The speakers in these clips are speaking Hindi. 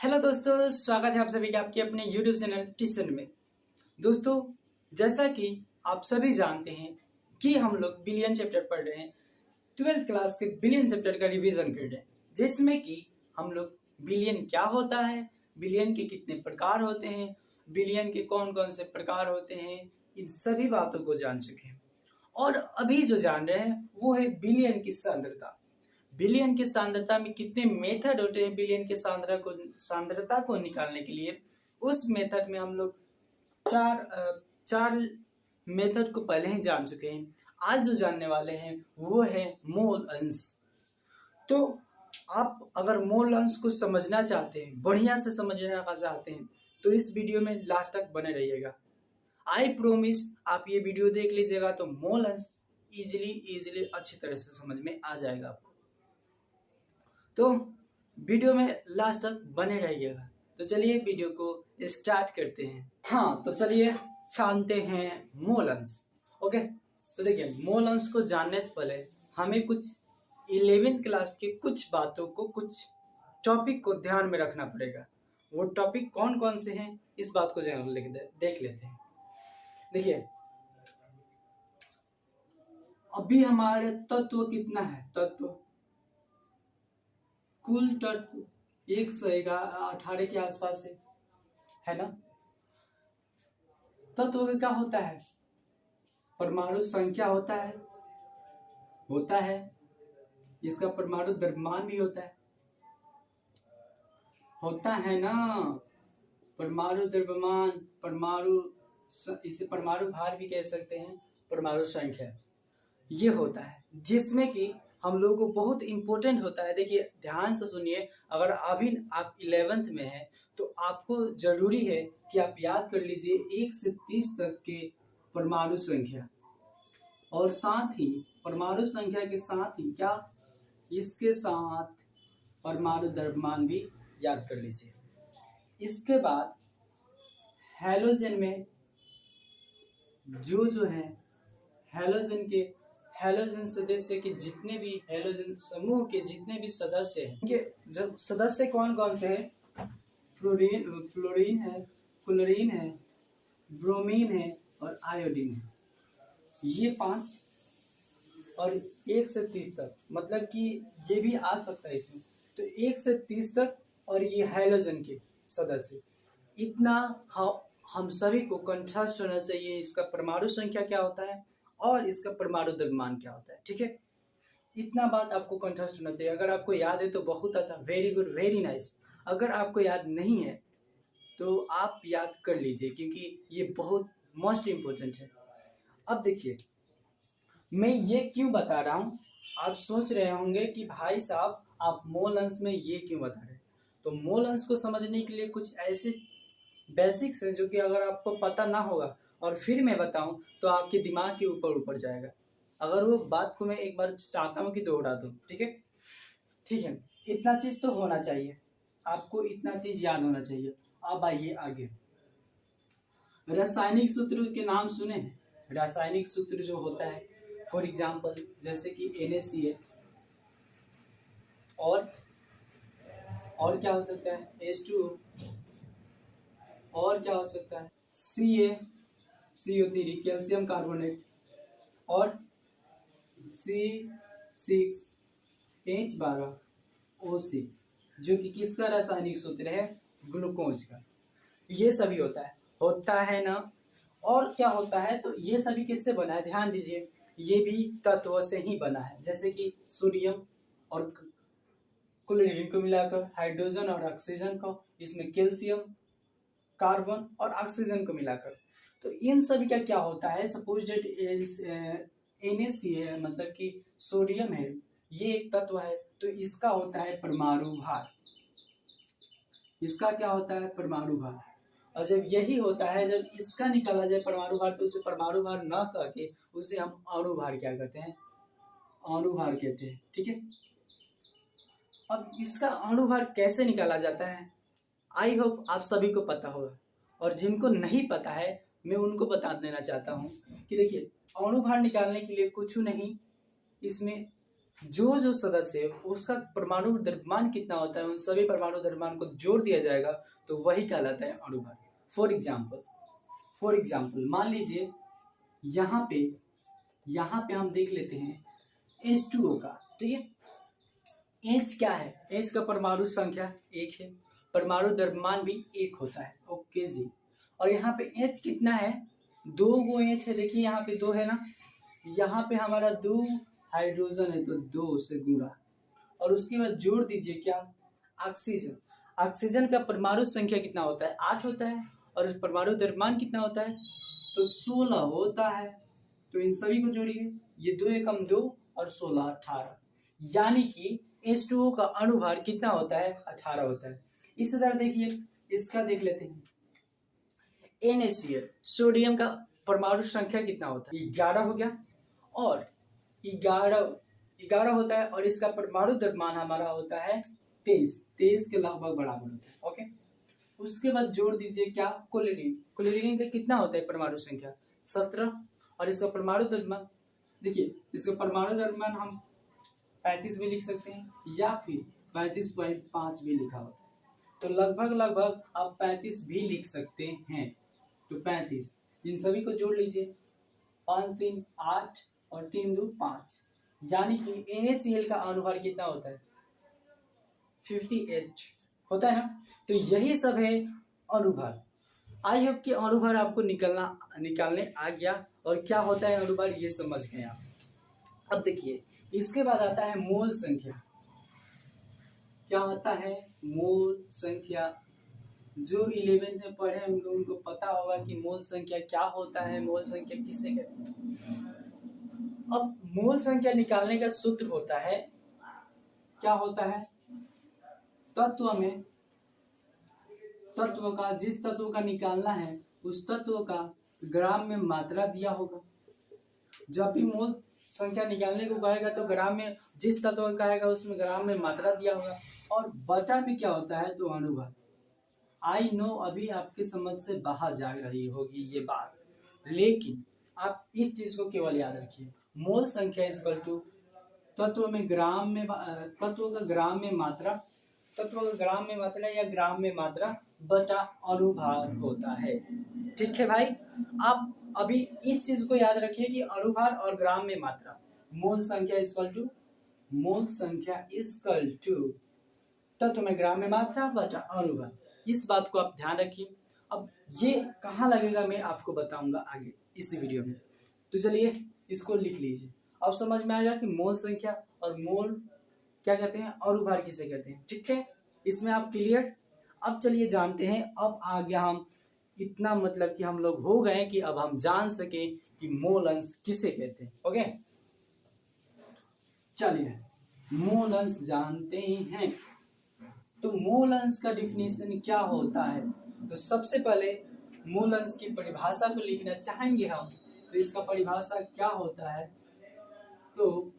हेलो दोस्तों, स्वागत है आप सभी का आपके अपने YouTube चैनल टिशन में। दोस्तों, जैसा कि आप सभी जानते हैं कि हम लोग बिलियन चैप्टर पढ़ रहे हैं। 12th क्लास के बिलियन चैप्टर का रिवीजन कर रहे हैं, जिसमें कि हम लोग बिलियन क्या होता है, बिलियन के कितने प्रकार होते हैं, बिलियन के कौन कौन से प्रकार होते हैं, इन सभी बातों को जान चुके हैं। और अभी जो जान रहे हैं वो है बिलियन की सांद्रता। बिलियन की सांद्रता में कितने मेथड होते हैं बिलियन की सांद्रता को निकालने के लिए। उस मेथड में हम लोग चार मेथड को पहले ही जान चुके हैं। आज जो जानने वाले हैं वो है मोल अंश। तो आप अगर मोल अंश को समझना चाहते हैं, बढ़िया से समझना चाहते हैं, तो इस वीडियो में लास्ट तक बने रहिएगा। आई प्रोमिस आप ये वीडियो देख लीजिएगा तो मोल अंश इजीली अच्छी तरह से समझ में आ जाएगा आपको। तो वीडियो में लास्ट तक बने रहिएगा। तो चलिए वीडियो को स्टार्ट करते हैं। हाँ, तो चलिए छानते हैं मोल अंश। ओके, तो देखिए मोल अंश को जानने से पहले हमें कुछ 11th क्लास के कुछ बातों को, कुछ टॉपिक को ध्यान में रखना पड़ेगा। वो टॉपिक कौन कौन से हैं इस बात को देख लेते हैं। देखिए, अभी हमारे तत्व कितना है, तत्व कुल तत्व 118 के आसपास है ना। तत्व का क्या होता है, परमाणु संख्या होता है, इसका परमाणु द्रव्यमान भी होता है ना। परमाणु द्रव्यमान, इसे परमाणु भार भी कह सकते हैं, परमाणु संख्या ये होता है, जिसमें कि हम लोगों को बहुत इंपॉर्टेंट होता है। देखिए ध्यान से सुनिए, अगर अभी आप 11th में हैं तो आपको जरूरी है कि आप याद कर लीजिए 1 से 30 तक के परमाणु संख्या, और साथ ही परमाणु संख्या के साथ ही क्या, इसके साथ परमाणु द्रव्यमान भी याद कर लीजिए। इसके बाद हैलोजन में जो है हैलोजन सदस्य के जितने भी, हैलोजन समूह के जितने भी सदस्य हैं, उनके जब सदस्य कौन कौन से हैं, फ्लोरीन है, क्लोरीन है, ब्रोमीन है और आयोडीन है। ये 5 और 1 से 30 तक, मतलब कि ये भी आ सकता है इसमें, तो 1 से 30 तक। और ये हैलोजन के सदस्य, इतना हम सभी को कंठस्थ होना चाहिए। इसका परमाणु संख्या क्या होता है और इसका परमाणु द्रव्यमान क्या होता है, ठीक है। इतना बात आपको कंठस्थ होना चाहिए। अगर आपको याद है तो बहुत अच्छा, वेरी गुड, वेरी नाइस। अगर आपको याद नहीं है तो आप याद कर लीजिए, क्योंकि ये बहुत मोस्ट इम्पोर्टेंट है। अब देखिए, मैं ये क्यों बता रहा हूँ, आप सोच रहे होंगे कि भाई साहब आप मोल अंश में ये क्यों बता रहे हैं। तो मोल अंश को समझने के लिए कुछ ऐसे बेसिक्स है जो कि अगर आपको पता ना होगा और फिर मैं बताऊं तो आपके दिमाग के ऊपर जाएगा। अगर वो बात को मैं एक बार चाहता हूं कि दोहरा दूं, ठीक है। इतना चीज तो होना चाहिए, आपको इतना चीज याद होना चाहिए। अब आइए आगे। रासायनिक सूत्र के नाम सुने हैं। रासायनिक सूत्र जो होता है, फॉर एग्जाम्पल जैसे कि NaCl, और क्या हो सकता है, H2O, और क्या हो सकता है, CO3 कैल्शियम कार्बोनेट, और C6H12O6 जो कि किसका रासायनिक सूत्र है, ग्लूकोज का। ये सभी होता है ना। और क्या होता है, तो ये सभी किससे बना है, ध्यान दीजिए, ये भी तत्व से ही बना है। जैसे कि सोडियम और क्लोरीन को मिलाकर, हाइड्रोजन और ऑक्सीजन को, इसमें कैल्शियम, कार्बन और ऑक्सीजन को मिलाकर। तो इन सभी का क्या होता है, सपोज डेट NaCl है, मतलब कि सोडियम है, ये एक तत्व है, तो इसका होता है परमाणु भार। इसका क्या होता है, परमाणु भार। और जब यही होता है, जब इसका निकाला जाए परमाणु भार, तो उसे परमाणु भार न करके उसे हम अणु भार क्या कहते हैं, अणु भार कहते हैं, ठीक है। अब इसका अणु भार कैसे निकाला जाता है, आई होप आप सभी को पता होगा, और जिनको नहीं पता है मैं उनको बता देना चाहता हूं कि देखिए, अणु भार निकालने के लिए कुछ नहीं, इसमें जो जो सदस्य है उसका परमाणु द्रव्यमान कितना होता है, उन सभी परमाणु द्रव्यमान को जोड़ दिया जाएगा तो वही कहलाता है अणुभार। फॉर एग्जाम्पल मान लीजिए यहाँ पे हम देख लेते हैं H2O का, ठीक है। H क्या है? H का परमाणु संख्या 1 है, परमाणु द्रव्यमान भी 1 होता है, ओके जी। और यहाँ पे H कितना है? 2 गो H है, देखिए यहाँ पे 2 है ना, यहाँ पे हमारा 2 हाइड्रोजन है तो 2 से गुणा, और उसके बाद जोड़ दीजिए क्या? ऑक्सीजन। ऑक्सीजन का परमाणु संख्या कितना होता है? 8 होता है, और परमाणु द्रव्यमान कितना होता है? तो 16 होता है। तो इन सभी को जोड़िए, ये 2 एकम 2 और 16 18, यानी कि H2O का अणुभार कितना होता है? 18 होता है। इसी तरह देखिए, इसका देख लेते हैं NaCl, सोडियम का परमाणु संख्या कितना होता है? 11 हो गया, और 11 होता है, और इसका परमाणु द्रव्यमान हमारा होता है 23 के लगभग बराबर होता है, ओके। उसके बाद जोड़ दीजिए क्या? क्लोरीन का कितना होता है परमाणु संख्या? 17, और इसका परमाणु द्रव्यमान देखिए, इसका परमाणु द्रव्यमान हम 35 भी लिख सकते हैं, या फिर 35.5 भी लिखा होता है, तो लगभग आप 35 भी लिख सकते हैं। तो 35, इन सभी को जोड़ लीजिए, 5 3 8 और 3 2 5, यानी कि NaCl का अणुभार कितना होता है? 58 होता है ना। तो यही सब है अणुभार। आई होप कि अणुभार आपको निकालने आ गया, और क्या होता है अणुभार ये समझ गए आप। अब देखिए, इसके बाद आता है मोल संख्या। क्या आता है? मोल संख्या। जो 11th में पढ़े होंगे उनको पता होगा कि मोल संख्या क्या होता है, मोल संख्या किसे कहते हैं। अब मोल संख्या निकालने का सूत्र होता है, क्या होता है? तत्व का, जिस तत्व का निकालना है उस तत्व का ग्राम में मात्रा दिया होगा। जब भी मोल संख्या निकालने को कहेगा तो ग्राम में, जिस तत्व का कहेगा उसमें ग्राम में मात्रा दिया होगा, और बटा में क्या होता है? तो अणुभार। आई नो अभी आपके समझ से बाहर जा रही होगी ये बात, लेकिन आप इस चीज को केवल याद रखिए, मोल संख्या इक्वल टू तत्व का ग्राम में मात्रा या ग्राम में मात्रा बटा अणुभार होता है। ठीक है भाई, आप अभी इस चीज को याद रखिए कि अणुभार और ग्राम में मात्रा, मोल संख्या इक्वल टू तत्व में ग्राम में मात्रा बटा अणुभार। इस बात को आप ध्यान रखिए। अब ये कहाँ लगेगा मैं आपको बताऊंगा आगे इस वीडियो में, तो चलिए इसको लिख लीजिए। अब समझ में आएगा कि मोल संख्या और मोल क्या कहते हैं, अणुभार किसे कहते हैं। ठीक है, इसमें आप क्लियर। अब चलिए जानते हैं, अब आ गया हम इतना, मतलब कि हम लोग हो गए कि अब हम जान सके कि मोल अंश किसे कहते हैं। ओके, चलिए मोल अंश जानते हैं। तो मोल अंश का डिफिनीशन क्या होता है? तो सबसे पहले मोल अंश की परिभाषा को लिखना चाहेंगे हम, तो इसका परिभाषा क्या होता है? तो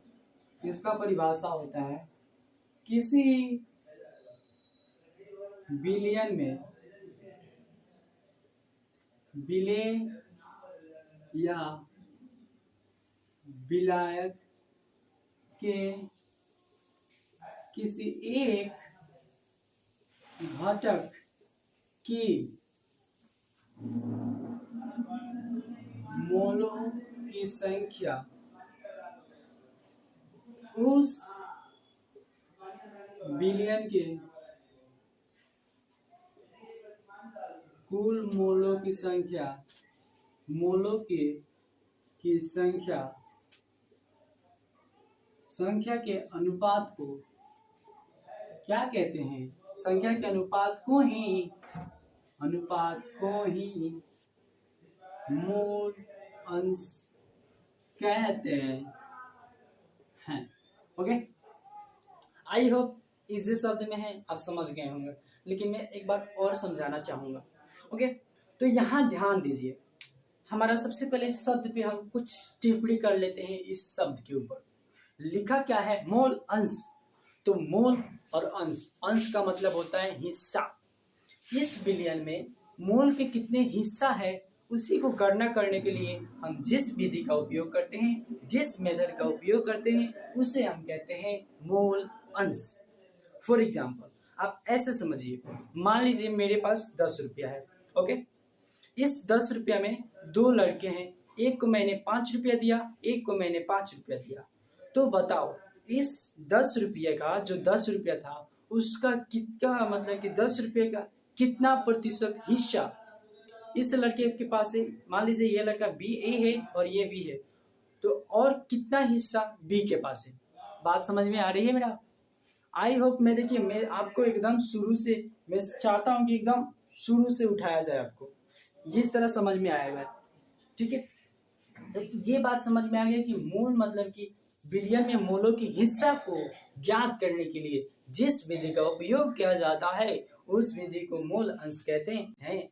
इसका परिभाषा होता है, किसी बिलियन में विलेय या विलायक के किसी एक घटक की मोलों की संख्या उस बिलियन के कुल मोलों की संख्या के अनुपात को क्या कहते हैं? संख्या के अनुपात को ही मोल अंश कहते हैं। ओके, आई होप इजी शब्द में है, आप समझ गए होंगे, लेकिन मैं एक बार और समझाना चाहूंगा। ओके, तो यहाँ ध्यान दीजिए, हमारा सबसे पहले शब्द पे हम कुछ टिप्पणी कर लेते हैं। इस शब्द के ऊपर लिखा क्या है? मोल अंश। तो मोल और अंश का मतलब होता है हिस्सा। इस बिलियन में मोल के कितने हिस्सा है उसी को गणना करने के लिए हम जिस विधि का उपयोग करते हैं, जिस मेथड का उपयोग करते हैं, उसे हम कहते हैं मोल अंश। फॉर एग्जाम्पल आप ऐसे समझिए, मान लीजिए मेरे पास 10 रुपया है। ओके, इस 10 रुपया में दो लड़के हैं, एक को मैंने 5 रुपया दिया, एक को मैंने 5 रुपया दिया। तो बताओ इस 10 रुपये का जो 10 रुपया था उसका कितना, मतलब कि 10 रुपये का कितना प्रतिशत हिस्सा इस लड़के के पास है। मान लीजिए ये लड़का बी ए है और ये बी है, तो और कितना हिस्सा बी के पास है। बात समझ में आ रही है मेरा? आई होप मैं, देखिए मैं आपको एकदम शुरू से, मैं चाहता हूँ कि एकदम शुरू से उठाया जाए, आपको इस तरह समझ में आएगा। ठीक है, तो ये बात समझ में आ गया कि मोल मतलब कि बिलियन में मोलों की हिस्सा को ज्ञात करने के लिए जिस विधि का उपयोग किया जाता है उस विधि को मोल अंश कहते हैं।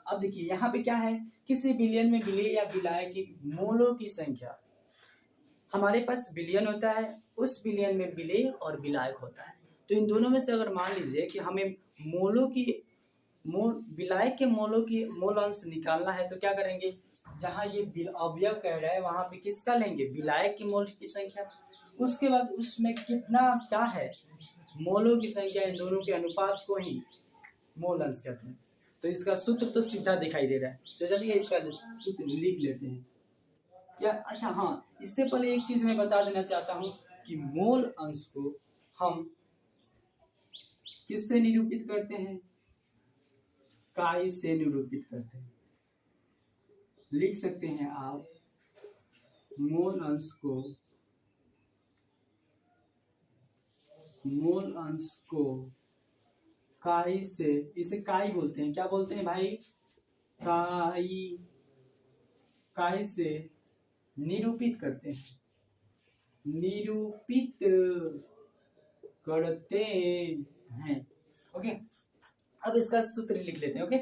अब देखिए यहाँ पे क्या है, किसी बिलियन में विलेय या विलाय की मोलों की संख्या, हमारे पास बिलियन होता है, उस बिलियन में विलेय और विलायक होता है। तो इन दोनों में से अगर मान लीजिए कि हमें मोलों की विलायक के मोलों की मोल अंश निकालना है, तो क्या करेंगे, जहां ये अवयव कह रहा है वहां पे किसका लेंगे, विलायक की मोल की संख्या। उसके बाद उसमें कितना क्या है, मोलों की संख्या, इन दोनों के अनुपात को ही मोल अंश कहते हैं। तो इसका सूत्र तो सीधा दिखाई दे रहा है, तो चलिए इसका सूत्र लिख लेते हैं। या अच्छा हाँ, इससे पहले एक चीज मैं बता देना चाहता हूँ कि मोल अंश को हम किससे निरूपित करते हैं, काई से निरूपित करते हैं। लिख सकते हैं आप मोल अंश को काई से, इसे काई बोलते हैं, क्या बोलते हैं भाई, काई से निरूपित करते हैं, निरूपित करते हैं। ओके, अब इसका सूत्र लिख लेते हैं। ओके,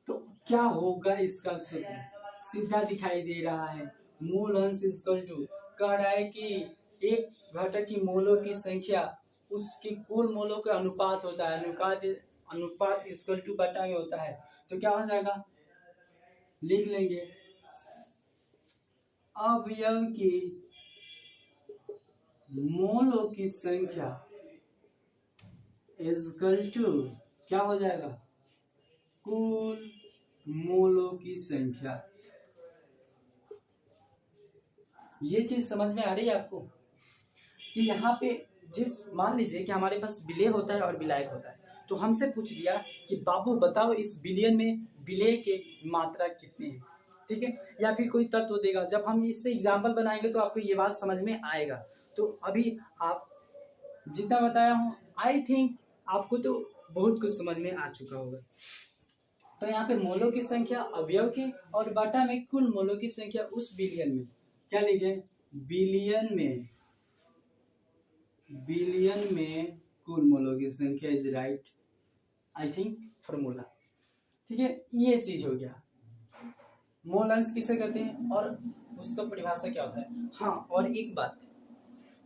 तो क्या होगा इसका सूत्र, सीधा दिखाई दे रहा है, मोल अंश इक्वल टू, कह रहा है कि एक घटक की मोलों की संख्या उसकी कुल मोलों का अनुपात होता है, अनुपात इक्वल टू बटा में होता है। तो क्या हो जाएगा, लिख लेंगे अवयव की मोलों की संख्या इक्वल टू, क्या हो जाएगा, कुल मोलों की संख्या। ये चीज समझ में आ रही है आपको कि यहाँ पे जिस, मान लीजिए कि हमारे पास विलेय होता है और विलायक होता है, तो हमसे पूछ लिया कि बाबू बताओ इस बिलियन में विलेय के मात्रा कितनी है। ठीक है, या फिर कोई तत्व देगा, जब हम इस पे एग्जाम्पल बनाएंगे तो आपको ये बात समझ में आएगा। तो अभी आप जितना बताया हूँ, आई थिंक आपको तो बहुत कुछ समझ में आ चुका होगा। तो यहाँ पे मोलों की संख्या अवयव की और बटा में कुल मोलों की संख्या उस बिलियन में, क्या लिखे, बिलियन में कुल मोलों की संख्या is right, I think formula. ठीक है, ये चीज हो गया, मोल अंश किसे कहते हैं और उसका परिभाषा क्या होता है। हाँ, और एक बात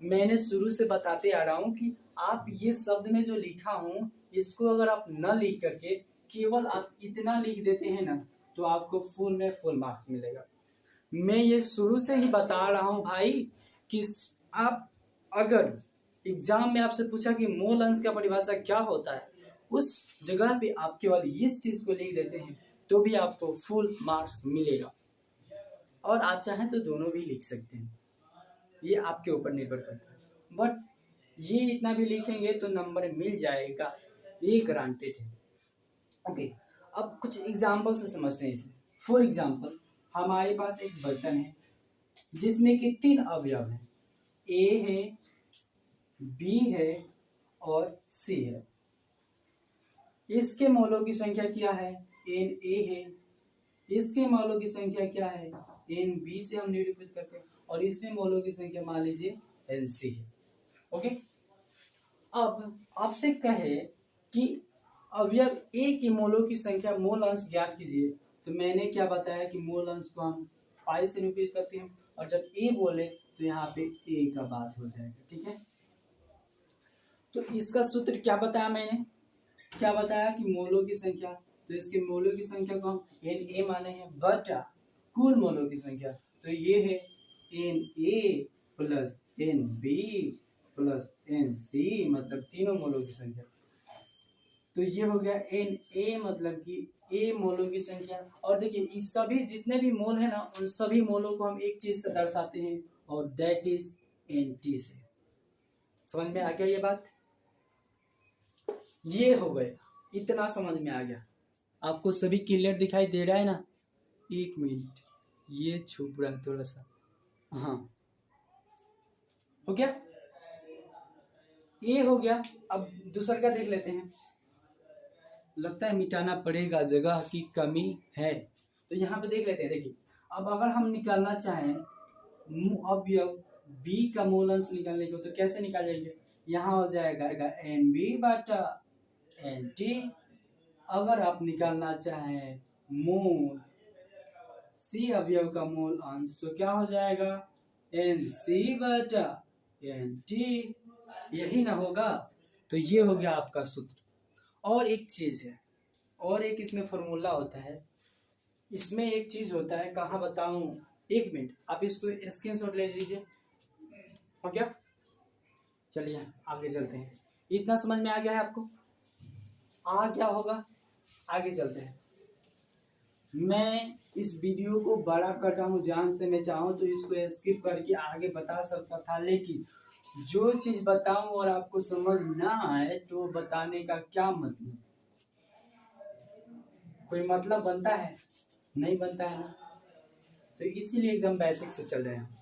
मैंने शुरू से बताते आ रहा हूँ कि आप ये शब्द में जो लिखा हूँ इसको अगर आप न लिख करके केवल आप इतना लिख देते हैं ना, तो आपको फुल में फुल मार्क्स मिलेगा। मैं ये शुरू से ही बता रहा हूँ भाई कि आप अगर एग्जाम में आपसे पूछा कि मोल अंश का परिभाषा क्या होता है, उस जगह पे आप केवल इस चीज को लिख देते हैं तो भी आपको फुल मार्क्स मिलेगा। और आप चाहें तो दोनों भी लिख सकते हैं, ये आपके ऊपर निर्भर करता है, बट ये इतना भी लिखेंगे तो नंबर मिल जाएगा, ये ग्रांटेड है। ओके, अब कुछ एग्जाम्पल से समझते हैं इसे। फॉर एग्जाम्पल हमारे पास एक बर्तन है जिसमें कि 3 अवयव हैं, ए है, बी है और सी है। इसके मोलों की संख्या क्या है, एन ए है, इसके मोलों की संख्या क्या है, एन बी से हम निरूपित करते हैं, और इसमें मोलों की संख्या मान लीजिए एन सी है। ओके, अब आपसे कहे कि अवयव ए की मोलों की संख्या मोल अंश ज्ञात कीजिए, तो मैंने क्या बताया कि मोल अंश को हम पाई से निरूपित करते हैं, और जब ए बोले तो यहाँ पे ए का बात हो जाएगा। ठीक है, तो इसका सूत्र क्या बताया मैंने, क्या बताया कि मोलों की संख्या तो इसके मोलों की संख्या को हम Na माने हैं बटा कुल मोलों की संख्या, तो ये है Na plus Nb plus Nc, मतलब तीनों मोलों की संख्या। तो ये हो गया Na मतलब कि A मोलों की संख्या। और देखिए इस सभी जितने भी मोल है ना, उन सभी मोलों को हम एक चीज से दर्शाते हैं और दैट इज Nt से। समझ में आ गया ये बात? ये हो गए, इतना समझ में आ गया। आपको सभी क्लियर दिखाई दे रहा है ना? एक मिनट, ये छुप रहा है थोड़ा सा। हाँ हो गया, ये हो गया। अब दूसरा का देख लेते हैं। लगता है मिटाना पड़ेगा, जगह की कमी है। तो यहाँ पे देख लेते हैं। देखिए अब अगर हम निकालना चाहें अब बी का मूल अंश निकालने को, तो कैसे निकालेंगे? यहाँ हो जाएगा Nb बटा Nt। अगर आप निकालना चाहें मूल सी अवयव का मूल अंश, तो क्या हो जाएगा? Nc बटा Nt। यही ना होगा? तो ये हो गया आपका सूत्र। और एक चीज है, और एक इसमें फॉर्मूला होता है। इसमें एक चीज होता है, कहाँ बताऊं? एक मिनट, आप इसको स्क्रीनशॉट ले लीजिए। हो गया? चलिए आगे चलते हैं। इतना समझ में आ गया है आपको? क्या होगा? आगे चलते हैं। मैं इस वीडियो को बड़ा कर रहा हूँ जान से। मैं चाहूँ तो इसको स्किप करके आगे बता सकता था, लेकिन जो चीज बताऊं और आपको समझ ना आए तो बताने का क्या मतलब? कोई मतलब बनता है? नहीं बनता है ना। तो इसीलिए एकदम बेसिक से चल रहे हैं।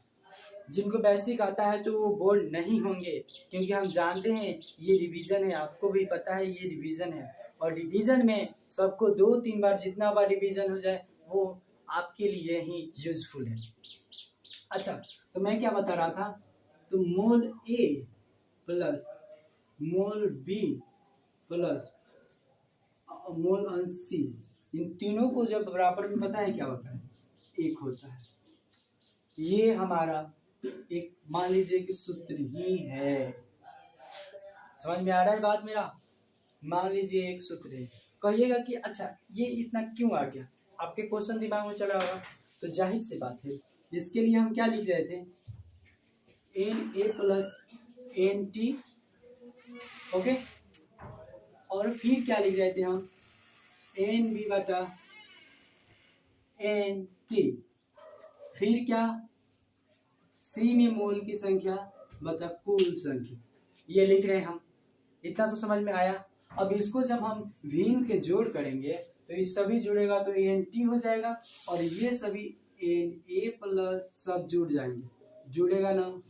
जिनको बेसिक आता है तो वो बोर्ड नहीं होंगे, क्योंकि हम जानते हैं ये रिवीजन है। आपको भी पता है ये रिवीजन है, और रिवीजन में सबको 2-3 बार, जितना बार रिवीजन हो जाए वो आपके लिए ही यूजफुल है। अच्छा, तो मैं क्या बता रहा था? तो मोल A plus mole B plus मोल अंश C, इन तीनों को जब बराबर में, पता है क्या होता है? एक होता है। ये हमारा एक, मान लीजिए कि सूत्र ही है। समझ में आ रहा है बात मेरा? मान लीजिए एक सूत्र है। कहिएगा कि अच्छा ये इतना क्यों आ गया? आपके क्वेश्चन दिमाग में चल रहा होगा। तो जाहिर सी बात है, इसके लिए हम क्या लिख रहे थे? Na plus Nt। ओके, और फिर क्या लिख रहे थे हम? Nb बटा Nt। फिर क्या? C में मोल की संख्या बता कुल संख्या, ये लिख रहे हैं हम। इतना सब समझ में आया? अब इसको जब हम भिन्न के जोड़ करेंगे तो ये सभी जुड़ेगा तो Nt हो जाएगा, और ये सभी Na प्लस सब जुड़ जाएंगे, जुड़ेगा ना।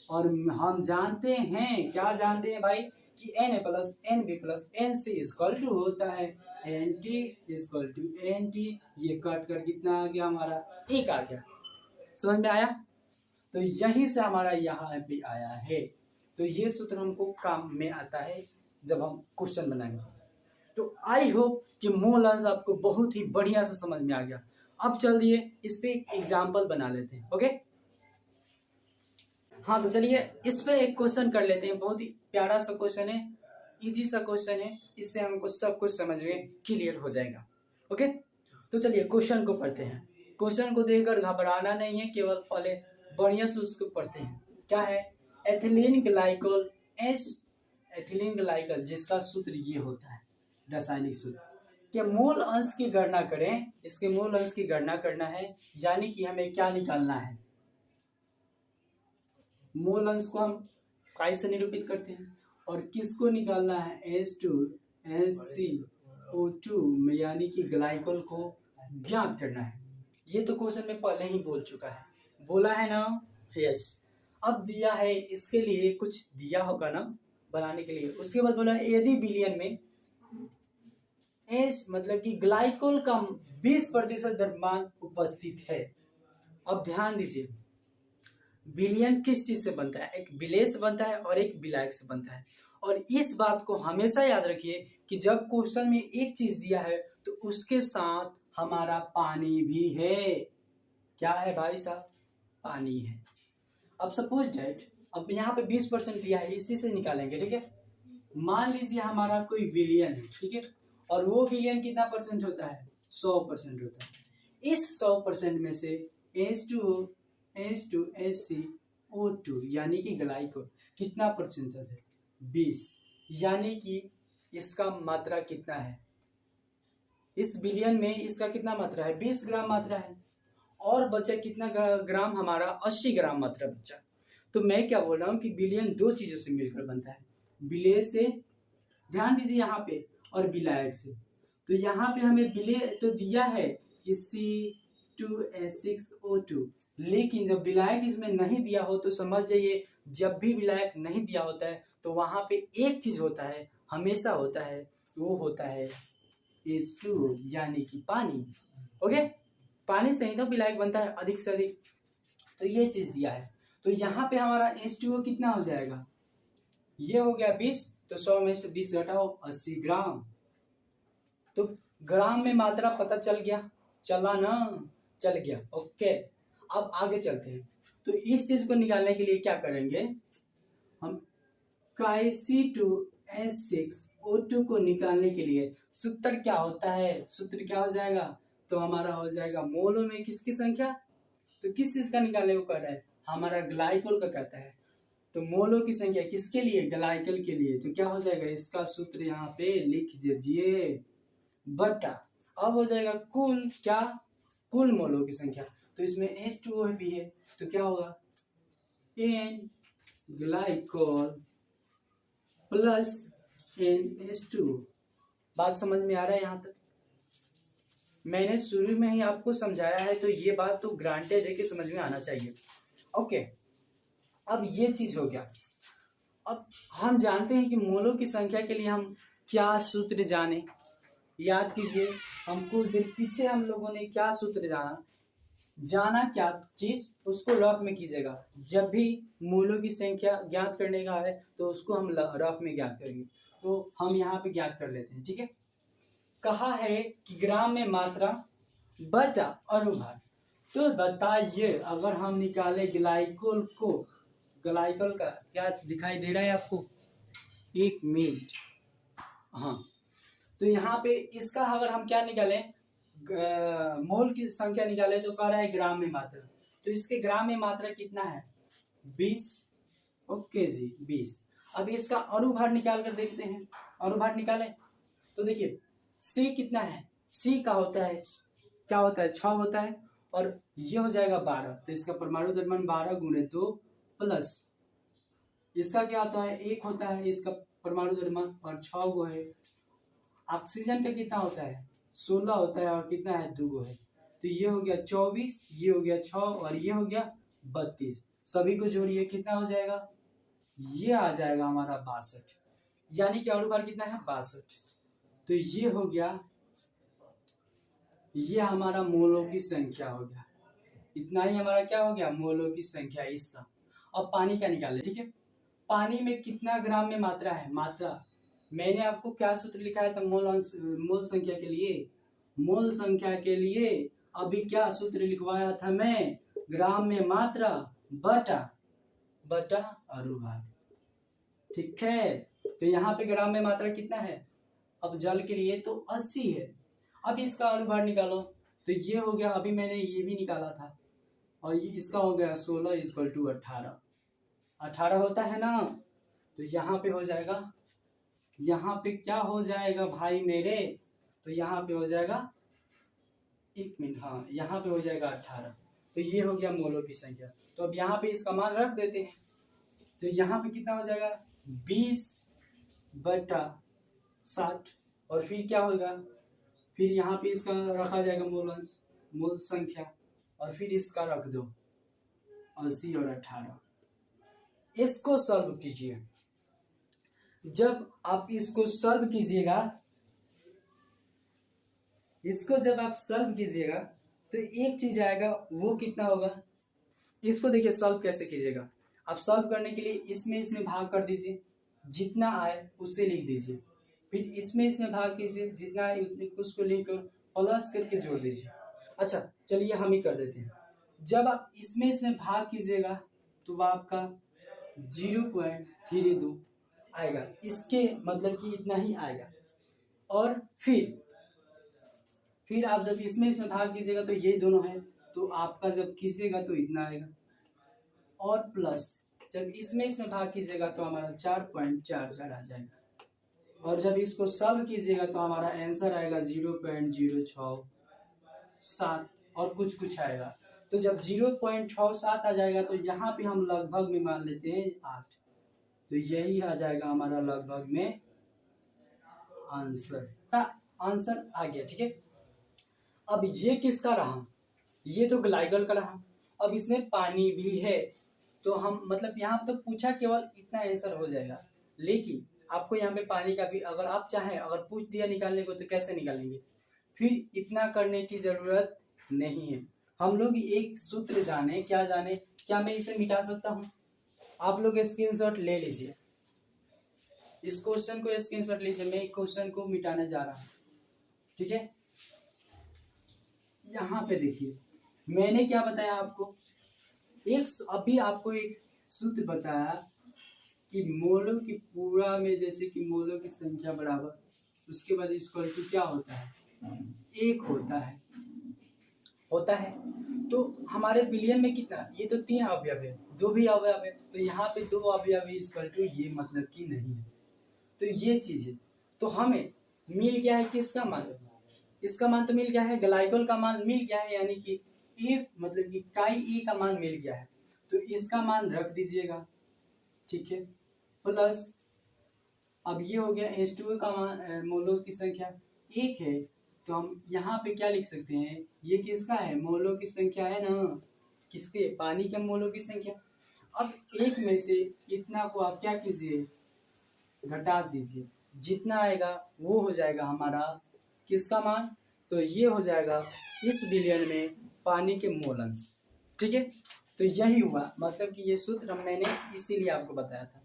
और हम जानते हैं, क्या जानते हैं भाई? कि Na plus Nb plus Nc equal to होता है Nt इक्वल टू Nt। ये कट कर कितना आ गया हमारा? एक आ गया। समझ में आया? तो यहीं से हमारा यहाँ पे आया है। तो ये सूत्र हमको काम में आता है जब हम क्वेश्चन बनाएंगे। तो आई होप कि मोल अंश आपको बहुत ही बढ़िया से समझ में आ गया। अब चलिए इस पे एक एग्जाम्पल बना लेते हैं। ओके, हाँ तो चलिए इस पे एक क्वेश्चन कर लेते हैं। बहुत ही प्यारा सा क्वेश्चन है, इजी सा क्वेश्चन है। इससे हमको सब कुछ समझ में क्लियर हो जाएगा। ओके, तो चलिए क्वेश्चन को पढ़ते हैं। क्वेश्चन को देखकर घबराना नहीं है, केवल पहले बढ़िया से उसको पढ़ते हैं। क्या है? एथिलीन ग्लाइकोल एथिलीन ग्लाइकोल, जिसका सूत्र ये होता है, रासायनिक सूत्र के मूल अंश की गणना करें। इसके मूल अंश की गणना करना है, यानी कि हमें क्या निकालना है? मूल अंश को हम काय से निरूपित करते हैं, और किसको निकालना है? H2SiO2 में, यानी कि ग्लाइकोल को ज्ञात करना है। ये तो क्वेश्चन में पहले ही बोल चुका है, बोला है ना? यस। अब दिया है, इसके लिए कुछ दिया होगा ना बनाने के लिए। उसके बाद बोला यदि विलयन में एस मतलब कि ग्लाइकोल का 20% द्रव्यमान उपस्थित है। अब ध्यान दीजिए, विलयन किस चीज से बनता है? एक विलेय से बनता है और एक विलायक से बनता है। और इस बात को हमेशा याद रखिए कि जब क्वेश्चन में एक चीज दिया है तो उसके साथ हमारा पानी भी है। क्या है भाई साहब? पानी है। अब सपोज डेट, अब यहाँ पे 20% दिया है, इसी से निकालेंगे। ठीक है, मान लीजिए हमारा कोई विलयन है, ठीक है, और वो बिलियन कितना परसेंट होता है? 100% होता है। इस 100% में से H2O, H2SiO2 यानी कि ग्लाइकोल कितना परसेंटेज है? 20। यानी कि इसका मात्रा कितना है? इस बिलियन में इसका कितना मात्रा है? 20 ग्राम मात्रा है। और बचा कितना ग्राम? हमारा 80 ग्राम मात्रा बचा। तो मैं क्या बोल रहा हूँ कि बिलियन दो चीजों से मिलकर बनता है, विलेय से, ध्यान दीजिए यहाँ पे, और विलायक से। तो यहाँ पे हमें विलेय तो दिया है कि C2H6O2, लेकिन जब विलायक इसमें नहीं दिया हो तो समझ जाइए जब भी विलायक नहीं दिया होता है तो वहां पे एक चीज होता है, हमेशा होता है, वो होता है H2O यानी कि पानी। ओके, पानी से ही तो विलायक बनता है अधिक से अधिक। तो ये चीज दिया है। तो यहाँ पे हमारा H2O कितना हो जाएगा? ये हो गया 20, तो 100 में से 20 घटाओ, 80 ग्राम। तो ग्राम में मात्रा पता चल गया, चला ना? चल गया। ओके, अब आगे चलते हैं। तो इस चीज को निकालने के लिए क्या करेंगे हम? K2S6O2 को निकालने के लिए सूत्र क्या होता है? सूत्र क्या हो जाएगा? तो हमारा हो जाएगा मोलों में किसकी संख्या। तो किस चीज का निकालने को कर रहा है? हमारा ग्लाइकोल का कहता है। तो मोलों की संख्या किसके लिए? ग्लाइकोल के लिए। तो क्या हो जाएगा? इसका सूत्र यहाँ पे लिख दीजिए, बटा, अब हो जाएगा कुल क्या? कुल मोलों की संख्या। तो इसमें H2O भी है, तो क्या होगा? N glycol plus NH2। बात समझ में आ रहा है यहाँ तक? मैंने शुरू में ही आपको समझाया है, तो ये बात तो ग्रांटेड है कि समझ में आना चाहिए। ओके, अब ये चीज हो गया। अब हम जानते हैं कि मोलों की संख्या के लिए हम क्या सूत्र जाने, याद कीजिए। हम कुछ देर पीछे हम लोगों ने क्या सूत्र जाना क्या चीज, उसको रफ में कीजिएगा। जब भी मोलों की संख्या ज्ञात करने का है तो उसको हम रफ में ज्ञात करेंगे। तो हम यहाँ पे ज्ञात कर लेते हैं, ठीक है। कहा है कि ग्राम में मात्रा बटा अनुभाग। तो बताइए, अगर हम निकाले ग्लाइकोल को, ग्लाइकोल का क्या दिखाई दे रहा है आपको? एक मिनट, हाँ। तो यहाँ पे इसका अगर हम क्या निकालें, मोल की संख्या निकाले, तो कह रहा है ग्राम में मात्रा। तो इसके ग्राम में मात्रा कितना है? 20। ओके जी, 20। अब इसका अनुभार निकाल कर देखते हैं। अनुभार निकाले तो देखिए C कितना है? C का होता है, क्या होता है? 6 होता है, और ये हो जाएगा 12। तो इसका परमाणु द्रव्यमान 12 गुणे 2 प्लस इसका क्या होता है? 1 होता है इसका परमाणु द्रव्यमान, और 6 गो है। ऑक्सीजन का कितना होता है? 16 होता है, और कितना है? 2 गो है। तो ये हो गया 24, ये हो गया 6, और ये हो गया 32। सभी को जोड़िए, कितना हो जाएगा? ये आ जाएगा हमारा 62। यानी कि अनुभार कितना है? 62। तो ये हो गया, ये हमारा मोलों की संख्या हो गया। इतना ही हमारा क्या हो गया? मोलों की संख्या इसका। अब पानी का निकाले, ठीक है। पानी में कितना ग्राम में मात्रा है? मात्रा मैंने आपको क्या सूत्र लिखा है था मोल संख्या के लिए? मोल संख्या के लिए अभी क्या सूत्र लिखवाया था मैं? ग्राम में मात्रा बटा अनुभाग, ठीक है। तो यहाँ पे ग्राम में मात्रा कितना है? अब जल के लिए तो 80 है। अब इसका अनुभाग निकालो, तो ये हो गया, अभी मैंने ये भी निकाला था, और ये इसका हो गया 16 = 18। 18 होता है ना? तो यहाँ पे हो जाएगा, यहाँ पे क्या हो जाएगा भाई मेरे? तो यहाँ पे हो जाएगा, एक मिनट, हाँ, यहाँ पे हो जाएगा 18। तो ये हो गया मोलों की संख्या। तो अब यहाँ पे इसका मान रख देते हैं। तो यहाँ पे कितना हो जाएगा? 20/60। और फिर क्या होगा? फिर यहाँ पे इसका रखा जाएगा मोल संख्या, और फिर इसका रख दो 80 और 18। इसको सॉल्व कीजिए। जब आप इसको सॉल्व कीजिएगा, इसको जब आप सॉल्व कीजिएगा तो एक चीज आएगा, वो कितना होगा? इसको देखिए सॉल्व कैसे कीजिएगा। आप सॉल्व करने के लिए इसमें भाग कर दीजिए, जितना आए उससे लिख दीजिए। फिर इसमें भाग कीजिए, जितना आए उसको लिखकर प्लस करके जोड़ दीजिए। अच्छा चलिए हम ही कर देते हैं। जब आप इसमें भाग कीजिएगा तो आपका 0.32 आएगा। इसके मतलब कि इतना ही आएगा। और फिर आप जब इसमें भाग कीजिएगा तो ये दोनों है, तो आपका जब कीजिएगा तो इतना आएगा, और प्लस जब इसमें भाग कीजिएगा तो हमारा 4.44 आ जाएगा, और जब इसको सॉल्व कीजिएगा तो हमारा आंसर आएगा 0.067 और कुछ आएगा। तो जब 0.67 आ जाएगा तो यहाँ पे हम लगभग में मान लेते हैं 8, तो यही आ जाएगा हमारा लगभग में आंसर आ गया। ठीक है, अब ये किसका रहा, ये तो ग्लाइकल का रहा। अब इसमें पानी भी है, तो हम मतलब यहाँ तो पूछा केवल इतना आंसर हो जाएगा, लेकिन आपको यहाँ पे पानी का भी अगर आप चाहें, अगर पूछ दिया निकालने को तो कैसे निकालेंगे, फिर इतना करने की जरूरत नहीं है। हम लोग एक सूत्र जाने, क्या मैं इसे मिटा सकता हूँ? आप लोग स्क्रीनशॉट ले लीजिए, इस क्वेश्चन को स्क्रीनशॉट लीजिए, मैं क्वेश्चन को मिटाने जा रहा हूँ। ठीक है, यहाँ पे देखिए मैंने क्या बताया आपको, अभी आपको एक सूत्र बताया कि मोलों की पूरा में जैसे कि मोलों की संख्या बराबर, उसके बाद इक्वल टू क्या होता है, 1 होता है। तो हमारे बिलियन में कितना, ये तो 3 अवयव है, 2 भी अवयव है, तो यहाँ पे 2 अवयव इक्वल टू ये मतलब कि नहीं है। तो ये चीज है, तो हमें मिल गया है किसका मान, इसका मान तो मिल गया है, ग्लाइकोल का मान मिल गया है, यानी कि ए मतलब कि काई ए का मान मिल गया है, तो इसका मान रख दीजिएगा। ठीक है, प्लस अब ये हो गया H2O का मान, मोलों की संख्या 1 है, तो हम यहाँ पे क्या लिख सकते हैं, ये किसका है, मोलों की संख्या है ना, किसके, पानी के मोलों की संख्या। अब 1 में से इतना को आप क्या कीजिए, घटा दीजिए, जितना आएगा वो हो जाएगा हमारा किसका मान, तो ये हो जाएगा इस बिलियन में पानी के मोल अंश। ठीक है, तो यही हुआ, मतलब कि ये सूत्र मैंने इसीलिए आपको बताया था।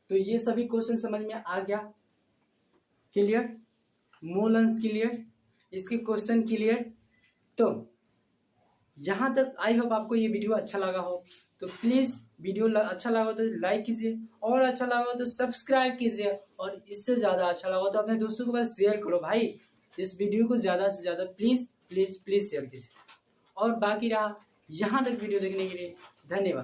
तो ये सभी क्वेश्चन समझ में आ गया, क्लियर, मोल अंश क्लियर, इसके क्वेश्चन क्लियर। तो यहाँ तक आई होप आपको ये वीडियो अच्छा लगा हो, तो प्लीज वीडियो अच्छा लगा हो तो लाइक कीजिए, और अच्छा लगा हो तो सब्सक्राइब कीजिए, और इससे ज्यादा अच्छा लगा हो तो अपने दोस्तों के पास शेयर करो भाई, इस वीडियो को ज्यादा से ज्यादा प्लीज प्लीज प्लीज शेयर कीजिए। और बाकी रहा, यहाँ तक वीडियो देखने के लिए धन्यवाद।